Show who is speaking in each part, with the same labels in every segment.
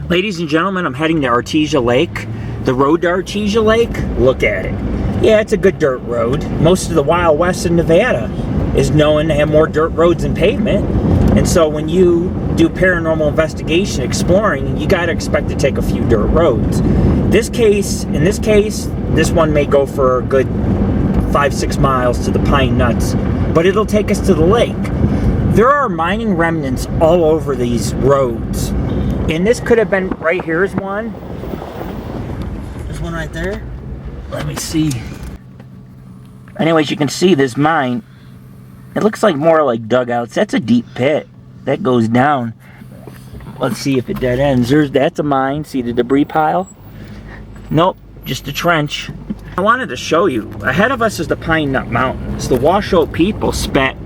Speaker 1: Ladies and gentlemen, I'm heading to Artesia Lake. The road to Artesia Lake, look at it. Yeah, it's a good dirt road. Most of the Wild West in Nevada is known to have more dirt roads than pavement. And so when you do paranormal investigation exploring, you got to expect to take a few dirt roads. In this case, this one may go for a good 5-6 miles to the Pine Nuts, but it'll take us to the lake. There are mining remnants all over these roads. And this could have been, right here is one. There's one right there. Let me see. Anyways, you can see this mine. It looks like more like dugouts. That's a deep pit. That goes down. Let's see if it dead ends. That's a mine. See the debris pile? Nope, just a trench. I wanted to show you. Ahead of us is the Pine Nut Mountains. The Washoe people spent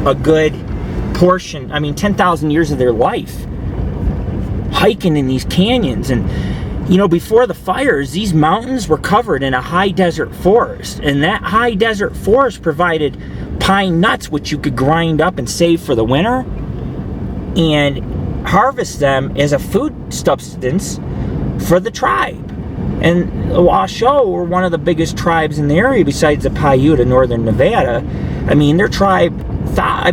Speaker 1: a good portion, 10,000 years of their life hiking in these canyons. And you know, before the fires, these mountains were covered in a high desert forest, and that high desert forest provided pine nuts, which you could grind up and save for the winter and harvest them as a food substance for the tribe. And the Washoe were one of the biggest tribes in the area besides the Paiute, northern Nevada. Their tribe,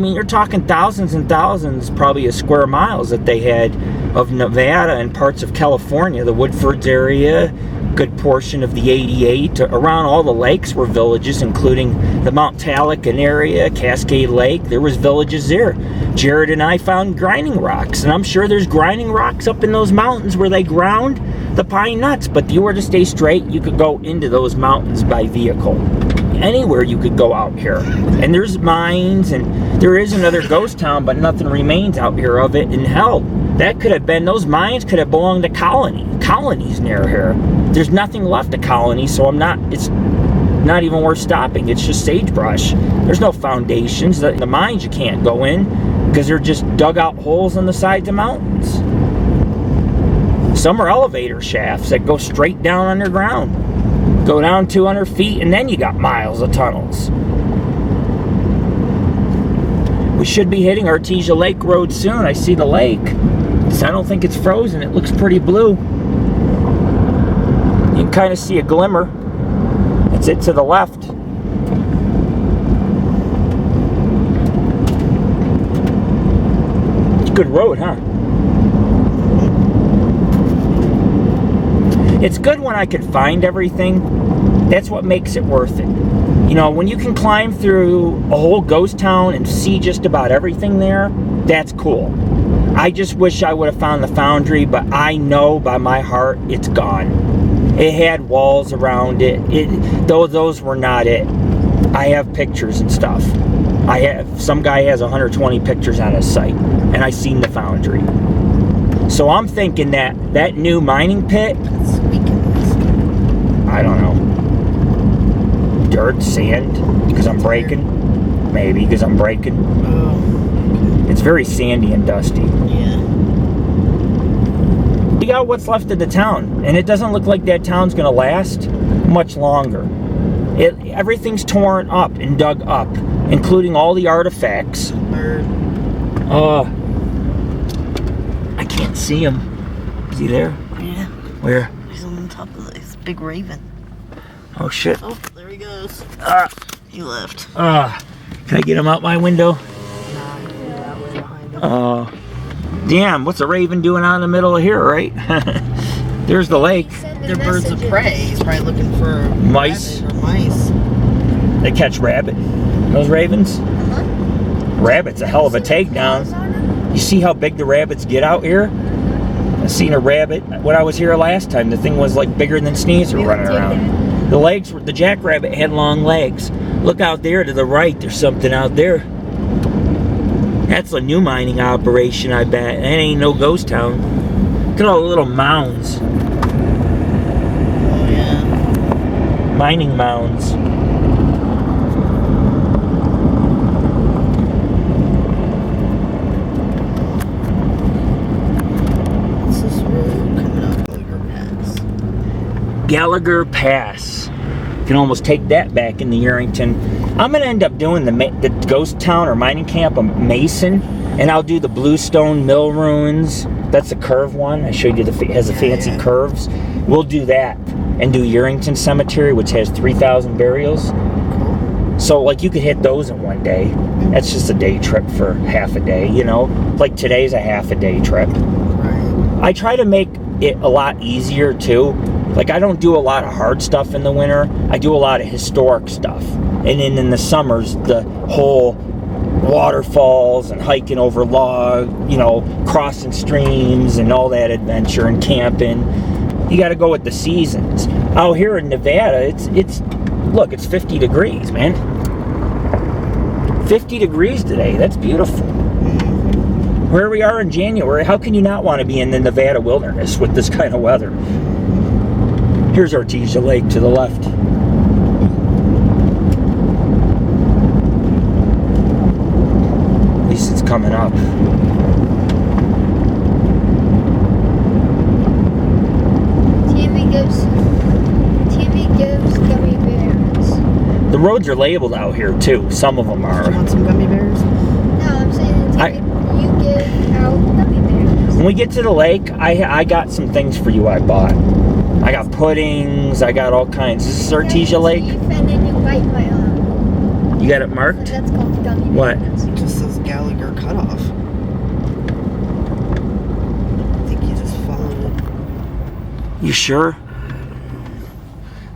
Speaker 1: you're talking thousands and thousands probably of square miles that they had of Nevada and parts of California, the Woodfords area, good portion of the 88. Around all the lakes were villages, including the Mount Talican area, Cascade Lake. There was villages there. Jared and I found grinding rocks, and I'm sure there's grinding rocks up in those mountains where they ground the pine nuts. But if you were to stay straight, you could go into those mountains by vehicle. Anywhere you could go out here. And there's mines, and there is another ghost town, but nothing remains out here of it. And hell, that could have been, those mines could have belonged to colonies near here. There's nothing left of colonies, so it's not even worth stopping. It's just sagebrush. There's no foundations. The mines you can't go in because they're just dug out holes on the sides of mountains. Some are elevator shafts that go straight down underground. Go down 200 feet, and then you got miles of tunnels. We should be hitting Artesia Lake Road soon. I see the lake. So I don't think it's frozen. It looks pretty blue. You can kind of see a glimmer. That's it to the left. It's a good road, huh? It's good when I can find everything. That's what makes it worth it. You know, when you can climb through a whole ghost town and see just about everything there, that's cool. I just wish I would have found the foundry, but I know by my heart it's gone. It had walls around it. Those were not it. I have pictures and stuff. Some guy has 120 pictures on his site, and I seen the foundry. So I'm thinking that new mining pit, I don't know, dirt, sand, because I'm breaking, maybe because I'm breaking. It's very sandy and dusty.
Speaker 2: Yeah.
Speaker 1: We got what's left of the town, and it doesn't look like that town's gonna last much longer. Everything's torn up and dug up, including all the artifacts.
Speaker 2: Bird.
Speaker 1: I can't see him. Is he there?
Speaker 2: Yeah.
Speaker 1: Where?
Speaker 2: He's on top of this big raven.
Speaker 1: Oh shit.
Speaker 2: Oh, there he goes. He left.
Speaker 1: Can I get him out my window? Oh, damn, what's a raven doing out in the middle of here, right? There's the lake.
Speaker 2: They're birds of prey. He's probably looking for
Speaker 1: Mice.
Speaker 2: Or mice.
Speaker 1: They catch rabbit. Those ravens? Rabbit's a hell of a takedown. You see how big the rabbits get out here? I seen a rabbit when I was here last time. The thing was like bigger than Sneezer running around. The jackrabbit had long legs. Look out there to the right, there's something out there. That's a new mining operation, I bet. That ain't no ghost town. Look at all the little mounds.
Speaker 2: Oh, yeah.
Speaker 1: Mining mounds.
Speaker 2: What's this road coming up?
Speaker 1: Gallagher Pass. You can almost take that back in the Yerington. I'm going to end up doing the ghost town or mining camp of Mason, and I'll do the Bluestone Mill ruins, That's a curve one. I showed you it has the fancy curves. We'll do that and do Yerington Cemetery, which has 3,000 burials. So like you could hit those in one day. That's just a day trip for half a day, you know. Like today's a half a day trip.
Speaker 2: Right.
Speaker 1: I try to make it a lot easier too. Like I don't do a lot of hard stuff in the winter. I do a lot of historic stuff. And then in the summers, the whole waterfalls and hiking over log, you know, crossing streams and all that adventure and camping. You got to go with the seasons. Out here in Nevada, it's look, it's 50 degrees, man. 50 degrees today. That's beautiful. Where we are in January, how can you not want to be in the Nevada wilderness with this kind of weather? Here's Artesia Lake to the left. At least it's coming up.
Speaker 3: Tammy gives gummy bears.
Speaker 1: The roads are labeled out here too. Some of them are.
Speaker 2: Do you want some gummy bears?
Speaker 3: No, I'm saying Tammy, you give out gummy bears.
Speaker 1: When we get to the lake, I got some things for you I bought. I got puddings, I got all kinds. This is Artesia Lake.
Speaker 3: And then you bite my arm.
Speaker 1: You got it marked?
Speaker 3: So that's called gummy
Speaker 1: What?
Speaker 3: bears.
Speaker 2: It just says Gallagher cutoff. I think you just followed it.
Speaker 1: You sure?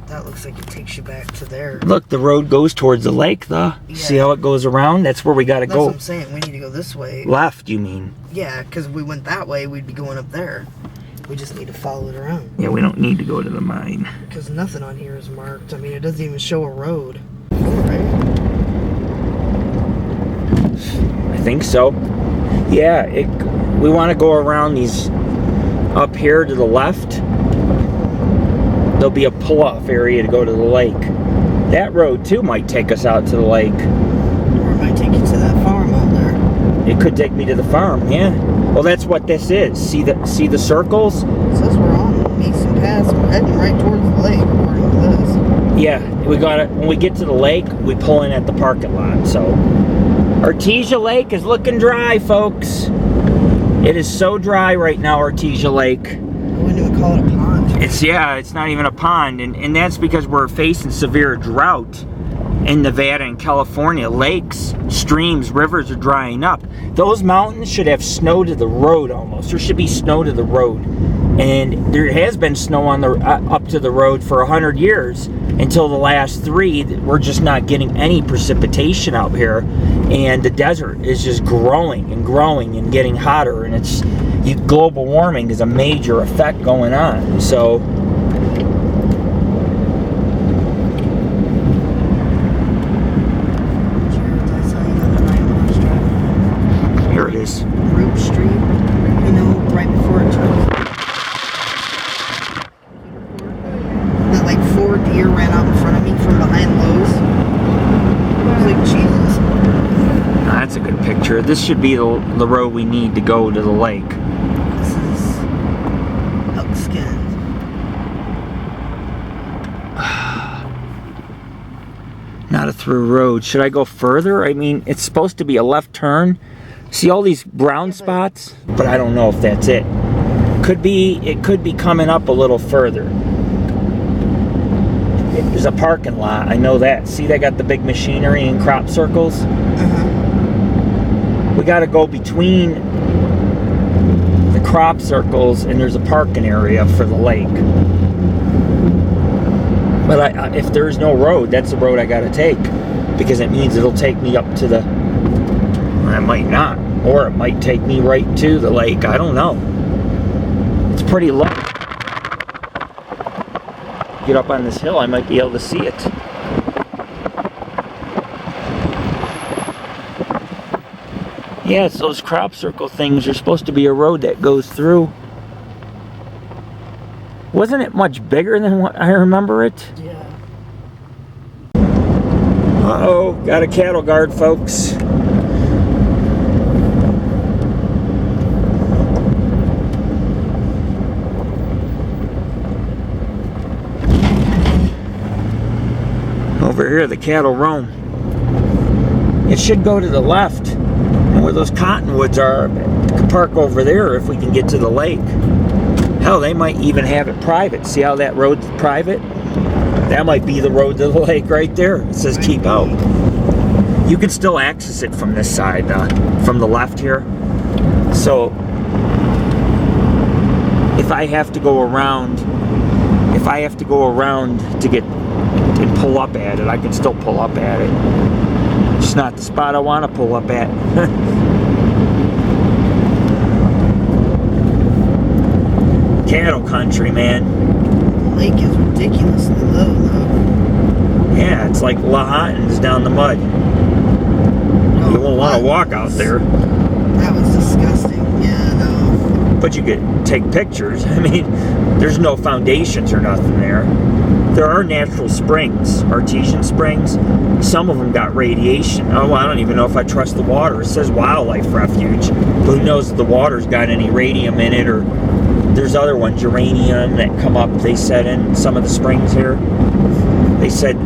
Speaker 2: That looks like it takes you back to there.
Speaker 1: Look, the road goes towards the lake, though.
Speaker 2: Yeah.
Speaker 1: See how it goes around? That's where we gotta
Speaker 2: That's
Speaker 1: go.
Speaker 2: what I'm saying. We need to go this way.
Speaker 1: Left, you mean?
Speaker 2: Yeah, because if we went that way, we'd be going up there. We just need to follow it around.
Speaker 1: Yeah, we don't need to go to the mine.
Speaker 2: Because nothing on here is marked. I mean, it doesn't even show a road. Alright.
Speaker 1: I think so. Yeah, we want to go around these up here to the left. There'll be a pull-off area to go to the lake. That road too might take us out to the lake.
Speaker 2: Or it might take you to that farm out there.
Speaker 1: It could take me to the farm, yeah. Well, that's what this is. See the circles?
Speaker 2: It says we're on Mason Pass. We're heading right towards the lake, according to this.
Speaker 1: Yeah, we got it. When we get to the lake, we pull in at the parking lot. So, Artesia Lake is looking dry, folks. It is so dry right now, Artesia Lake.
Speaker 2: I wouldn't even call it a pond.
Speaker 1: It's not even a pond, and that's because we're facing severe drought in Nevada and California. Lakes, streams, rivers are drying up. Those mountains should have snow to the road almost. There should be snow to the road. And there has been snow on the up to the road for 100 years until the last 3. We're just not getting any precipitation out here. And the desert is just growing and growing and getting hotter. And global warming is a major effect going on. So here it is.
Speaker 2: Rope Street, you know, right before it turns. That like 4 deer ran out in front of me from behind Lowe's. I was like, Jesus.
Speaker 1: That's a good picture. This should be the road we need to go to the lake.
Speaker 2: This is Elkskin.
Speaker 1: Not a through road. Should I go further? I mean, it's supposed to be a left turn. See all these brown spots? But I don't know if that's it. It could be coming up a little further. There's a parking lot. I know that. See, they got the big machinery and crop circles. We got to go between the crop circles, and there's a parking area for the lake. But if there's no road, that's the road I got to take, because it means it'll take me up to the. I might not, or it might take me right to the lake. I don't know. It's pretty low. Get up on this hill, I might be able to see it. Yeah, it's those crop circle things. There's supposed to be a road that goes through. Wasn't it much bigger than what I remember it?
Speaker 2: Yeah.
Speaker 1: Uh-oh, got a cattle guard, folks. Over here, the cattle roam. It should go to the left. where those cottonwoods are, we could park over there if we can get to the lake. Hell, they might even have it private. See how that road's private? That might be the road to the lake right there. It says keep out. You can still access it from this side, from the left here. So, if I have to go around to get and pull up at it, I can still pull up at it. Just not the spot I want to pull up at. Cattle country, man.
Speaker 2: The lake is ridiculously low, though.
Speaker 1: Yeah, it's like Lahontan's down the mud. You won't want to walk out there.
Speaker 2: That was disgusting. Yeah, no.
Speaker 1: But you could take pictures. I mean, there's no foundations or nothing there. There are natural springs, artesian springs. Some of them got radiation. Oh, I don't even know if I trust the water. It says wildlife refuge. Who knows if the water's got any radium in it, or there's other ones, uranium, that come up, they said, in some of the springs here. They said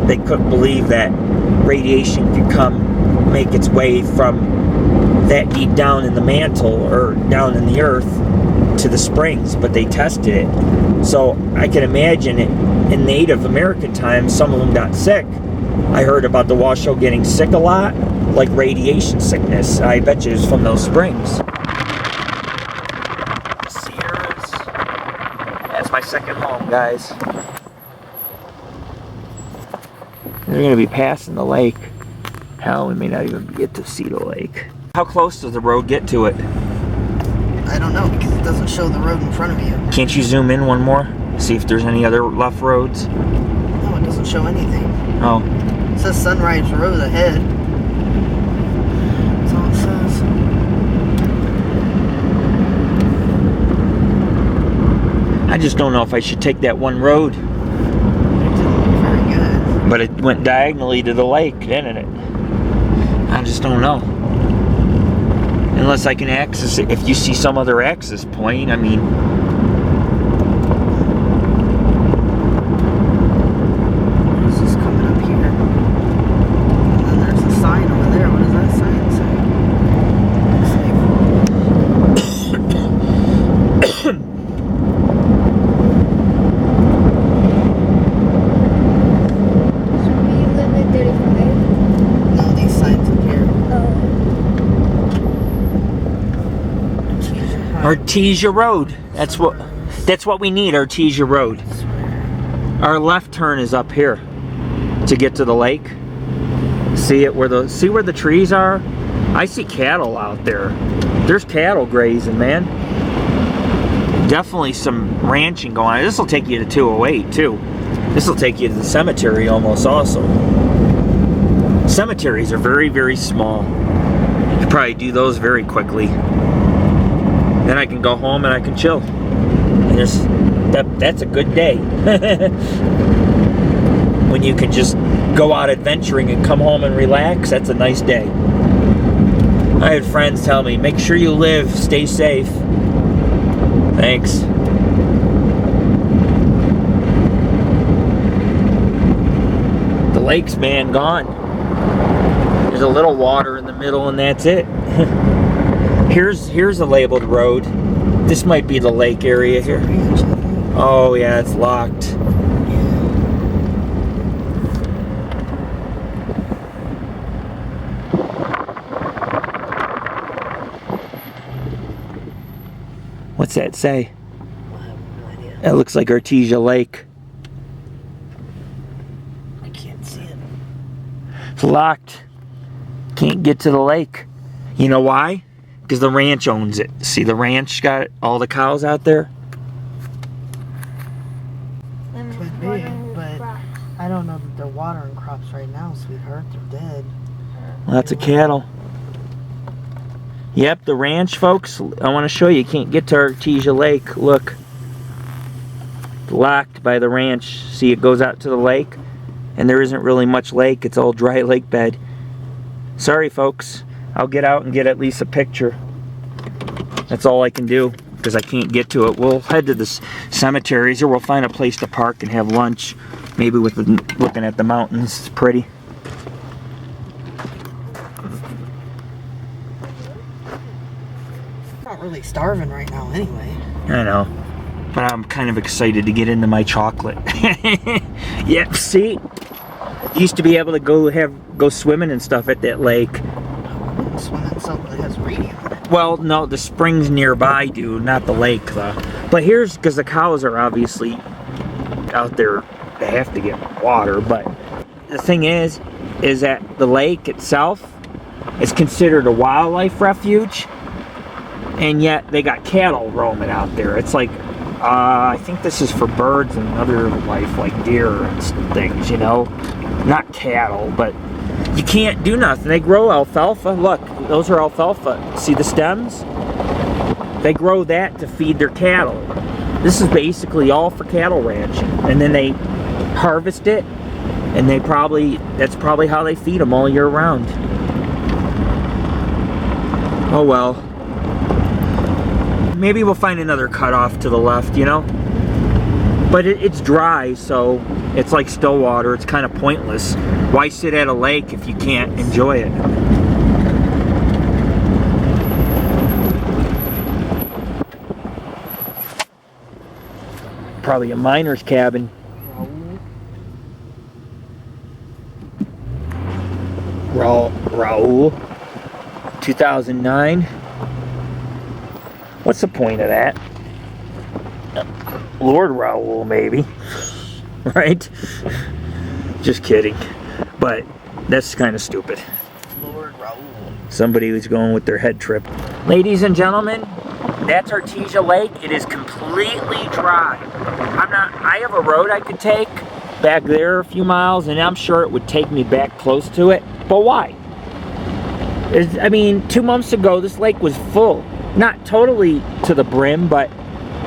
Speaker 1: they couldn't believe that radiation could make its way from that deep down in the mantle or down in the earth to the springs, but they tested it. So I can imagine it in Native American times, some of them got sick. I heard about the Washoe getting sick a lot, like radiation sickness. I bet you it's from those springs. The Sierras. That's my second home, guys. They're going to be passing the lake. Hell, we may not even get to see the lake. How close does the road get to it?
Speaker 2: I don't know, because it doesn't show the road in front of you.
Speaker 1: Can't you zoom in one more? See if there's any other left roads?
Speaker 2: No, it doesn't show anything.
Speaker 1: Oh.
Speaker 2: It says Sunrise Road ahead. That's all it says.
Speaker 1: I just don't know if I should take that one road.
Speaker 2: It didn't look very good.
Speaker 1: But it went diagonally to the lake, didn't it? I just don't know. Unless I can access it. If you see some other access point, I mean...
Speaker 2: It's just coming up here. And then there's a sign over there. What does that sign say?
Speaker 3: We live at 35.
Speaker 2: No, these signs up here.
Speaker 1: Artesia Road. That's what we need, Artesia Road. Our left turn is up here to get to the lake. See where the trees are? I see cattle out there. There's cattle grazing, man. Definitely some ranching going on. This will take you to 208 too. This will take you to the cemetery almost also. Cemeteries are very, very small. You could probably do those very quickly. Then I can go home and I can chill. And that's a good day. When you can just go out adventuring and come home and relax, that's a nice day. I had friends tell me, make sure you live, stay safe. Thanks. The lake's, man, gone. There's a little water in the middle and that's it. Here's a labeled road. This might be the lake area here. Oh yeah, it's locked. What's that say?
Speaker 2: I have no idea.
Speaker 1: That looks like Artesia Lake.
Speaker 2: I can't see it.
Speaker 1: It's locked. Can't get to the lake. You know why? Because the ranch owns it. See, the ranch got all the cows out there?
Speaker 2: Could be, but I don't know that they're watering crops right now, sweetheart. They're dead.
Speaker 1: Lots of cattle. Yep, the ranch, folks. I want to show you. You can't get to Artesia Lake. Look. Blocked by the ranch. See, it goes out to the lake. And there isn't really much lake. It's all dry lake bed. Sorry, folks. I'll get out and get at least a picture. That's all I can do because I can't get to it. We'll head to the cemeteries or we'll find a place to park and have lunch. Maybe with looking at the mountains. It's pretty.
Speaker 2: starving right now anyway.
Speaker 1: I know. But I'm kind of excited to get into my chocolate. Yep, see? Used to be able to go swimming and stuff at that lake.
Speaker 2: I wouldn't swim in something that has radium in it.
Speaker 1: Well, no, the springs nearby do, not the lake though. But here's, because the cows are obviously out there, they have to get water, but the thing is that the lake itself is considered a wildlife refuge, and yet they got cattle roaming out there. It's like, I think this is for birds and other life like deer and things, you know? Not cattle, but you can't do nothing. They grow alfalfa. Look, those are alfalfa. See the stems? They grow that to feed their cattle. This is basically all for cattle ranching. And then they harvest it, and that's probably how they feed them all year round. Oh well. Maybe we'll find another cutoff to the left, you know? But it's dry, so it's like still water. It's kind of pointless. Why sit at a lake if you can't enjoy it? Probably a miner's cabin. Raoul. 2009. What's the point of that? Lord Raoul, maybe. Right? Just kidding. But that's kind of stupid.
Speaker 2: Lord Raoul.
Speaker 1: Somebody was going with their head trip. Ladies and gentlemen, that's Artesia Lake. It is completely dry. I have a road I could take back there a few miles, and I'm sure it would take me back close to it. But why? I mean, 2 months ago, this lake was full. Not totally to the brim, but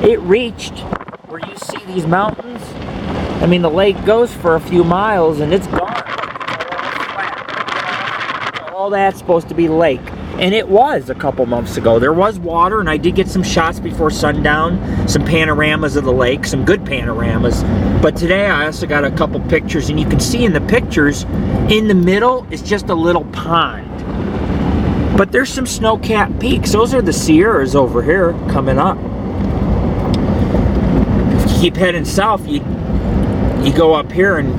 Speaker 1: it reached where you see these mountains. I mean, the lake goes for a few miles and it's gone. All that's supposed to be lake. And it was a couple months ago. There was water, and I did get some shots before sundown, some panoramas of the lake, some good panoramas. But today I also got a couple pictures, and you can see in the pictures, in the middle is just a little pond. But there's some snow-capped peaks. Those are the Sierras over here coming up. If you keep heading south, you go up here and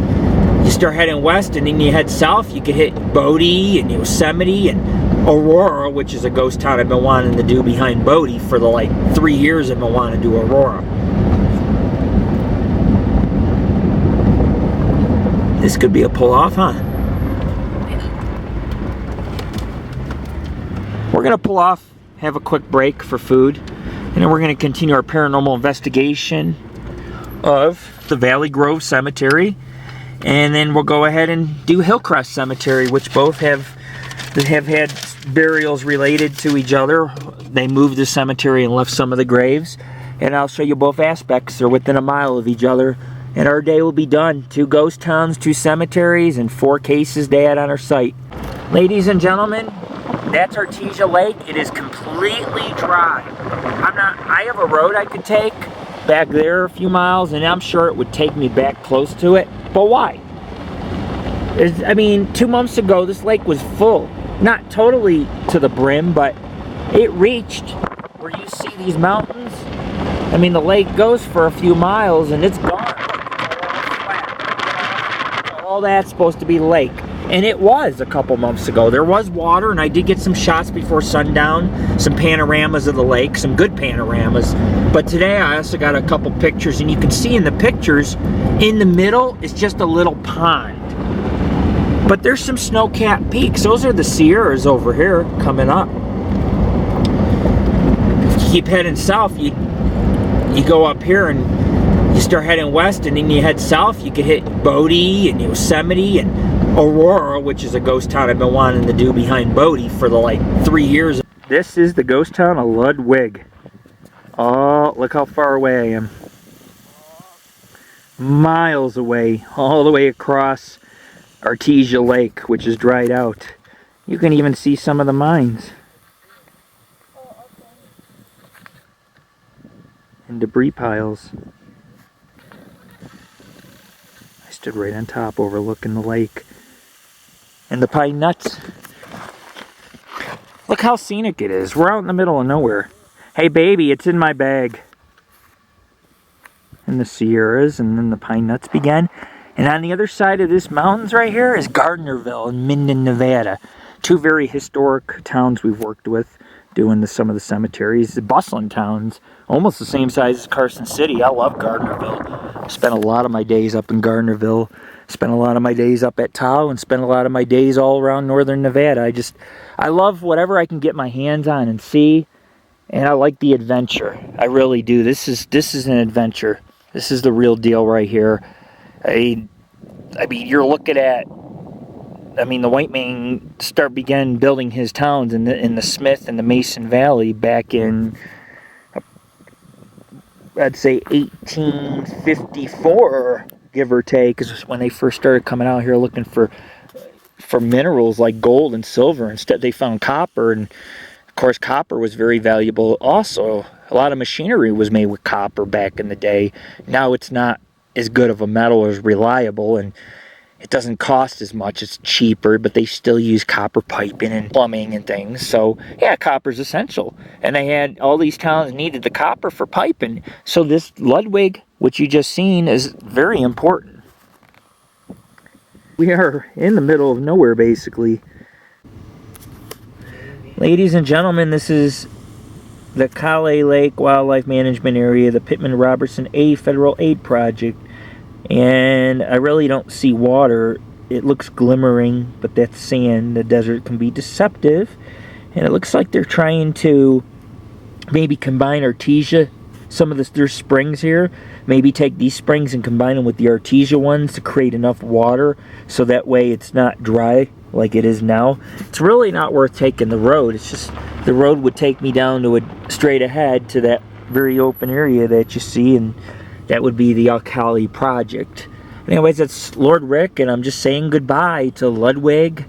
Speaker 1: you start heading west, and then you head south, you can hit Bodie and Yosemite and Aurora, which is a ghost town I've been wanting to do behind Bodie for the like 3 years. I've been wanting to do Aurora. This could be a pull-off, huh? We're going to pull off, have a quick break for food, and then we're going to continue our paranormal investigation of the Valley Grove Cemetery, and then we'll go ahead and do Hillcrest Cemetery, which both have had burials related to each other. They moved the cemetery and left some of the graves, and I'll show you both aspects. They're within a mile of each other, and our day will be done. 2 ghost towns, 2 cemeteries, and 4 cases to add on our site. Ladies and gentlemen, that's Artesia Lake. It is completely dry. I have a road I could take back there a few miles, and I'm sure it would take me back close to it. But why? I mean, 2 months ago, this lake was full. Not totally to the brim, but it reached where you see these mountains. I mean, the lake goes for a few miles, and it's gone. All that's supposed to be lake. And it was a couple months ago. There was water, and I did get some shots before sundown, some panoramas of the lake, some good panoramas. But today I also got a couple pictures, and you can see in the pictures, in the middle is just a little pond. But there's some snow-capped peaks. Those are the Sierras over here coming up. If you keep heading south, you go up here and you start heading west, and then you head south, you can hit Bodie and Yosemite and Aurora, which is a ghost town I've been wanting to do behind Bodie for the like 3 years. This is the ghost town of Ludwig. Oh, look how far away I am. Miles away, all the way across Artesia Lake, which is dried out. You can even see some of the mines. And debris piles. I stood right on top overlooking the lake. And the pine nuts. Look how scenic it is. We're out in the middle of nowhere. Hey baby, it's in my bag. And the Sierras, and then the pine nuts began. And on the other side of this mountains right here is Gardnerville in Minden, Nevada. Two very historic towns we've worked with doing some of the cemeteries. The bustling towns, almost the same size as Carson City. I love Gardnerville. Spent a lot of my days up in Gardnerville. Spent a lot of my days up at Tahoe, and spent a lot of my days all around northern Nevada. I love whatever I can get my hands on and see. And I like the adventure. I really do. This is an adventure. This is the real deal right here. I mean, you're looking at, the white man began building his towns in the Smith and the Mason Valley back in, I'd say 1854, give or take, is when they first started coming out here looking for minerals like gold and silver. Instead, they found copper, and of course, copper was very valuable also. A lot of machinery was made with copper back in the day. Now it's not as good of a metal, as reliable, and it doesn't cost as much. It's cheaper, but they still use copper piping and plumbing and things. So, yeah, copper's essential. And they had, all these towns needed the copper for piping. So this Ludwig, which you just seen, is very important. We are in the middle of nowhere, basically. Ladies and gentlemen, this is the Artesia Lake Wildlife Management Area, the Pittman-Robertson A Federal Aid Project. And I really don't see water. It looks glimmering, but that's sand. The desert can be deceptive. And it looks like they're trying to maybe combine Artesia, some of their springs here. Maybe take these springs and combine them with the Artesia ones to create enough water so that way it's not dry like it is now. It's really not worth taking the road. It's just the road would take me down to straight ahead to that very open area that you see, and that would be the Alkali project. Anyways, that's Lord Rick, and I'm just saying goodbye to Ludwig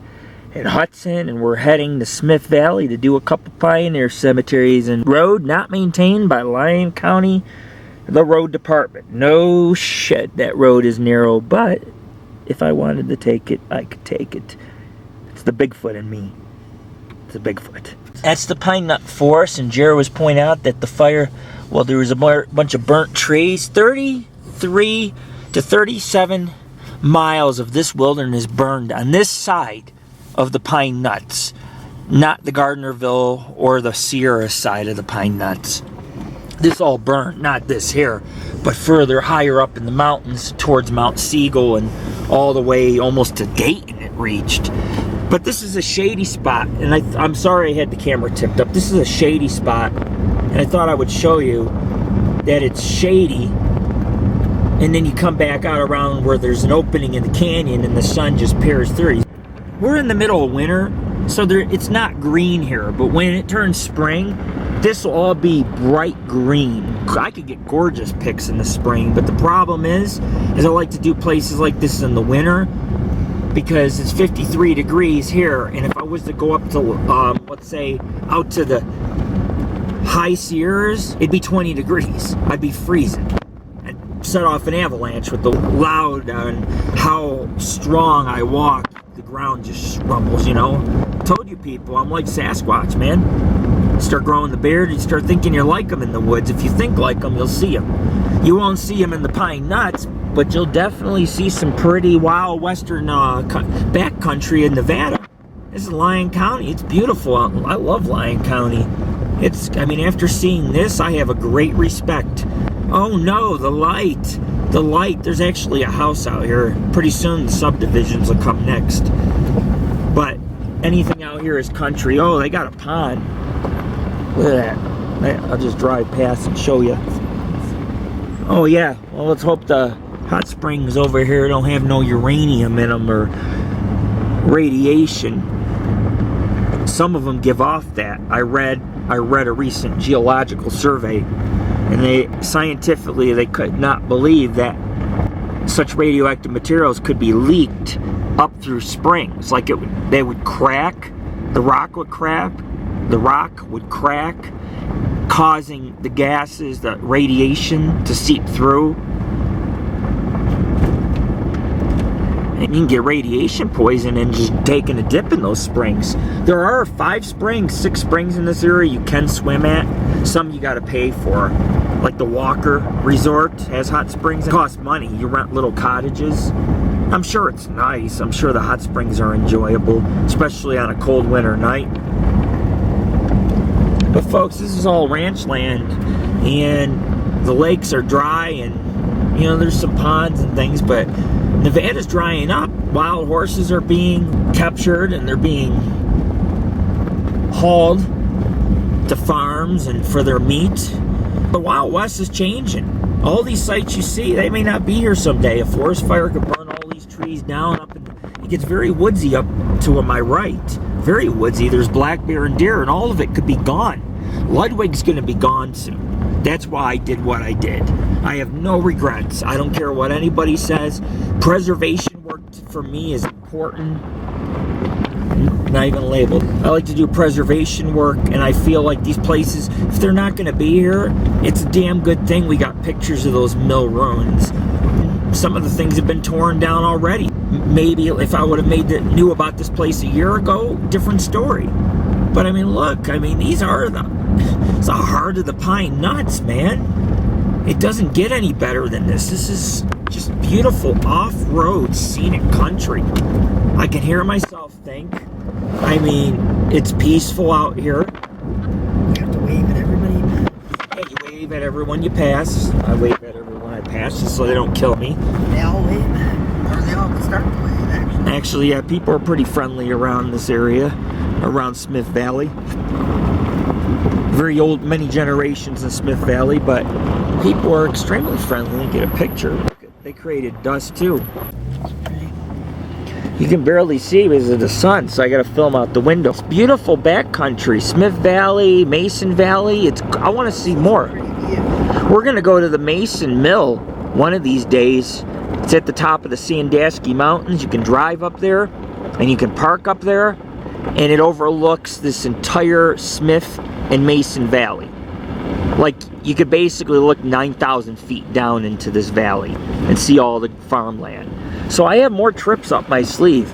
Speaker 1: and Hudson, and we're heading to Smith Valley to do a couple pioneer cemeteries. And road not maintained by Lyon County, the road department. No shit, that road is narrow, but if I wanted to take it, I could take it. It's the Bigfoot in me. It's a Bigfoot. That's the pine nut forest, and Jared was pointing out that the fire, well, there was a bunch of burnt trees. 33 to 37 miles of this wilderness burned on this side of the pine nuts, not the Gardnerville or the Sierra side of the pine nuts. This all burned, not this here, but further higher up in the mountains towards Mount Siegel and all the way almost to Dayton it reached. But this is a shady spot, and I'm sorry I had the camera tipped up. This is a shady spot, and I thought I would show you that it's shady, and then you come back out around where there's an opening in the canyon and the sun just peers through. We're in the middle of winter, so it's not green here, but when it turns spring, this will all be bright green. I could get gorgeous pics in the spring, but the problem is I like to do places like this in the winter because it's 53 degrees here, and if I was to go up to, let's say, out to the high Sierras, it'd be 20 degrees. I'd be freezing. I'd set off an avalanche with the loud and how strong I walk. The ground just rumbles, you know. Told you people, I'm like Sasquatch, man. Start growing the beard, you start thinking you're like them in the woods. If you think like them, you'll see them. You won't see them in the pine nuts, but you'll definitely see some pretty wild western backcountry in Nevada. This is Lyon County. It's beautiful. I love Lyon County. After seeing this, I have a great respect. Oh no, the light. The light. There's actually a house out here. Pretty soon the subdivisions will come next. But anything out here is country. Oh, they got a pond. Look at that. I'll just drive past and show you. Oh yeah, well, let's hope the hot springs over here don't have no uranium in them or radiation. Some of them give off that. I read a recent geological survey, and they could not believe that such radioactive materials could be leaked up through springs. Like they would crack, the rock would crack, causing the gases, the radiation to seep through. And you can get radiation poisoning just taking a dip in those springs. There are 6 springs in this area you can swim at. Some you got to pay for. Like the Walker Resort has hot springs. It costs money. You rent little cottages. I'm sure it's nice. I'm sure the hot springs are enjoyable, especially on a cold winter night. But folks, this is all ranch land, and the lakes are dry, and you know, there's some ponds and things, but Nevada's drying up. Wild horses are being captured, and they're being hauled to farms and for their meat. The Wild West is changing. All these sites you see, they may not be here someday. A forest fire could burn all these trees down up, and it gets very woodsy up to my right. Very woodsy. There's black bear and deer, and all of it could be gone. Ludwig's going to be gone soon. That's why I did what I did. I have no regrets. I don't care what anybody says. Preservation work for me is important. Not even labeled. I like to do preservation work, and I feel like these places, if they're not going to be here, it's a damn good thing we got pictures of those mill ruins. Some of the things have been torn down already. Maybe if I would have knew about this place a year ago, different story. But I mean, look, I mean, it's the heart of the pine nuts, man. It doesn't get any better than this. This is just beautiful off-road scenic country. I can hear myself think. I mean, it's peaceful out here.
Speaker 2: You have to wave at everybody you pass.
Speaker 1: Yeah, you wave at everyone you pass. I wave at everyone I pass just so they don't kill me.
Speaker 2: They all wave at, or they all start to wave, actually.
Speaker 1: Actually, yeah, people are pretty friendly around this area, around Smith Valley. Very old, many generations in Smith Valley, but people are extremely friendly. Get a picture. They created dust too. You can barely see because of the sun, so I got to film out the window. It's beautiful backcountry, Smith Valley, Mason Valley. I want to see more. We're gonna go to the Mason Mill one of these days. It's at the top of the Sandusky Mountains. You can drive up there, and you can park up there, and it overlooks this entire Smith and Mason Valley. Like, you could basically look 9,000 feet down into this valley and see all the farmland. So I have more trips up my sleeve.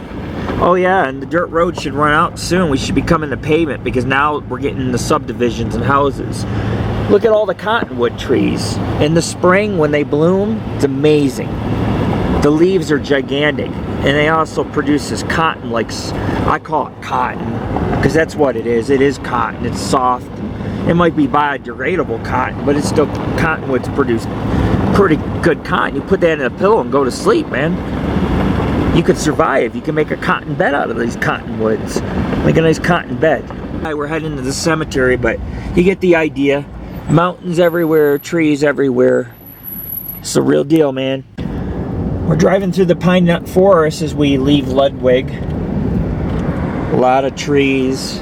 Speaker 1: Oh yeah, and the dirt road should run out soon. We should be coming to pavement because now we're getting into subdivisions and houses. Look at all the cottonwood trees. In the spring when they bloom, it's amazing. The leaves are gigantic. And they also produce this cotton, like, I call it cotton, because that's what it is. It is cotton. It's soft. It might be biodegradable cotton, but it's still cottonwoods produce pretty good cotton. You put that in a pillow and go to sleep, man. You could survive. You can make a cotton bed out of these cottonwoods. Make a nice cotton bed. We're heading to the cemetery, but you get the idea. Mountains everywhere, trees everywhere. It's the real deal, man. We're driving through the pine nut forest as we leave Ludwig. A lot of trees.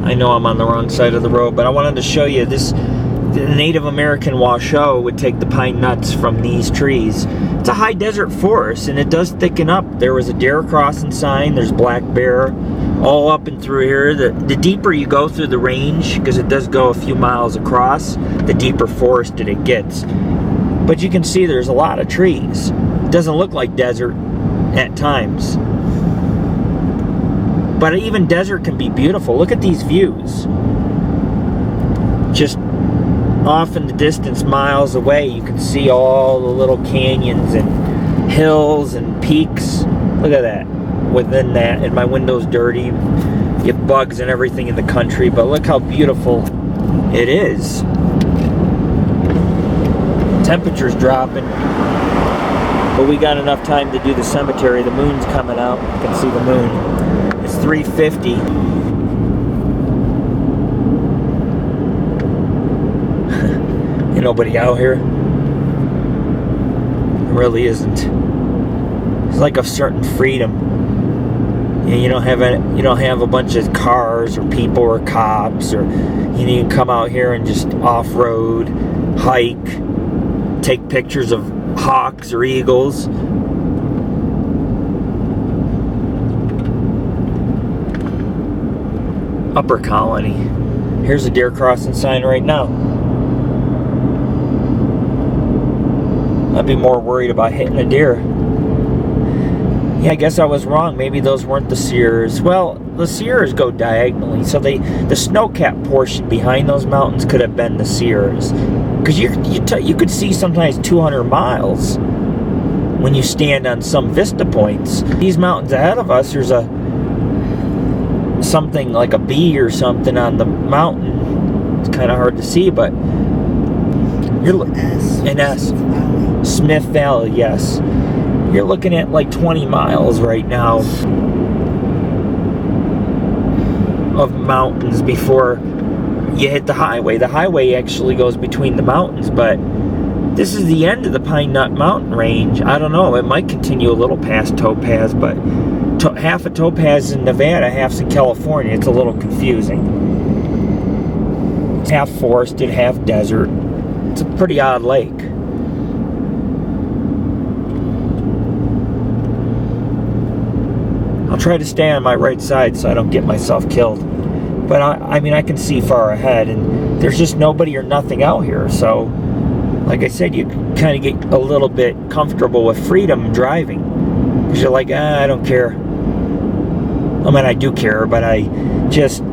Speaker 1: I know I'm on the wrong side of the road, but I wanted to show you this. The Native American Washoe would take the pine nuts from these trees. It's a high desert forest, and it does thicken up. There was a deer crossing sign. There's black bear all up and through here. The deeper you go through the range, because it does go a few miles across, the deeper forested it gets. But you can see there's a lot of trees. It doesn't look like desert at times. But even desert can be beautiful. Look at these views. Just off in the distance, miles away, you can see all the little canyons and hills and peaks. Look at that. Within that, and my window's dirty. You have bugs and everything in the country, but look how beautiful it is. Temperature's dropping, but we got enough time to do the cemetery. The moon's coming out. You can see the moon. It's 3:50. Ain't nobody out here. There really isn't. It's like a certain freedom. You don't have a bunch of cars or people or cops, or you can come out here and just off-road, hike, take pictures of hawks or eagles. Upper Colony. Here's a deer crossing sign right now. I'd be more worried about hitting a deer. Yeah, I guess I was wrong. Maybe those weren't the seers. Well, the Sierras go diagonally, so the snow-capped portion behind those mountains could have been the Sierras, because you could see sometimes 200 miles when you stand on some vista points. These mountains ahead of us, there's something like a B or something on the mountain. It's kind of hard to see, but you're an S. Smith Valley, yes. You're looking at like 20 miles right now of mountains before you hit the highway. The highway actually goes between the mountains, but this is the end of the Pine Nut Mountain Range. I don't know, it might continue a little past Topaz, but half of Topaz is in Nevada, half's in California. It's a little confusing. It's half forested, half desert. It's a pretty odd lake. I'll try to stay on my right side so I don't get myself killed. But I mean, I can see far ahead, and there's just nobody or nothing out here. So, like I said, you kind of get a little bit comfortable with freedom driving. Because you're like, I don't care. I mean, I do care, but I just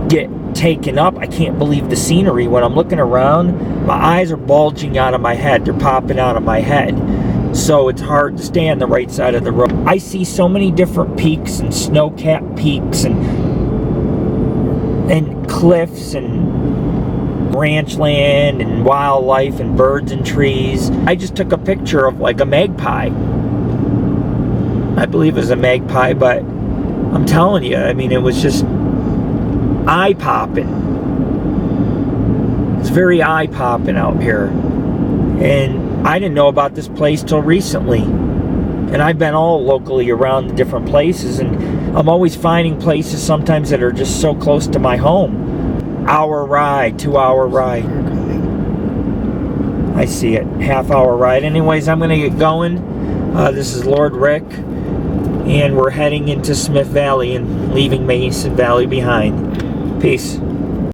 Speaker 1: get taken up. I can't believe the scenery. When I'm looking around, my eyes are bulging out of my head. They're popping out of my head. So it's hard to stay on the right side of the road. I see so many different peaks and snow-capped peaks and cliffs and ranch land and wildlife and birds and trees. I just took a picture of like a magpie. I believe it was a magpie, but I'm telling you, I mean, it was just eye-popping. It's very eye-popping out here. And I didn't know about this place till recently, and I've been all locally around the different places, and I'm always finding places sometimes that are just so close to my home. Hour ride, 2-hour ride. I see it, half-hour ride. Anyways, I'm gonna get going. This is Lord Rick, and we're heading into Smith Valley and leaving Mason Valley behind. Peace.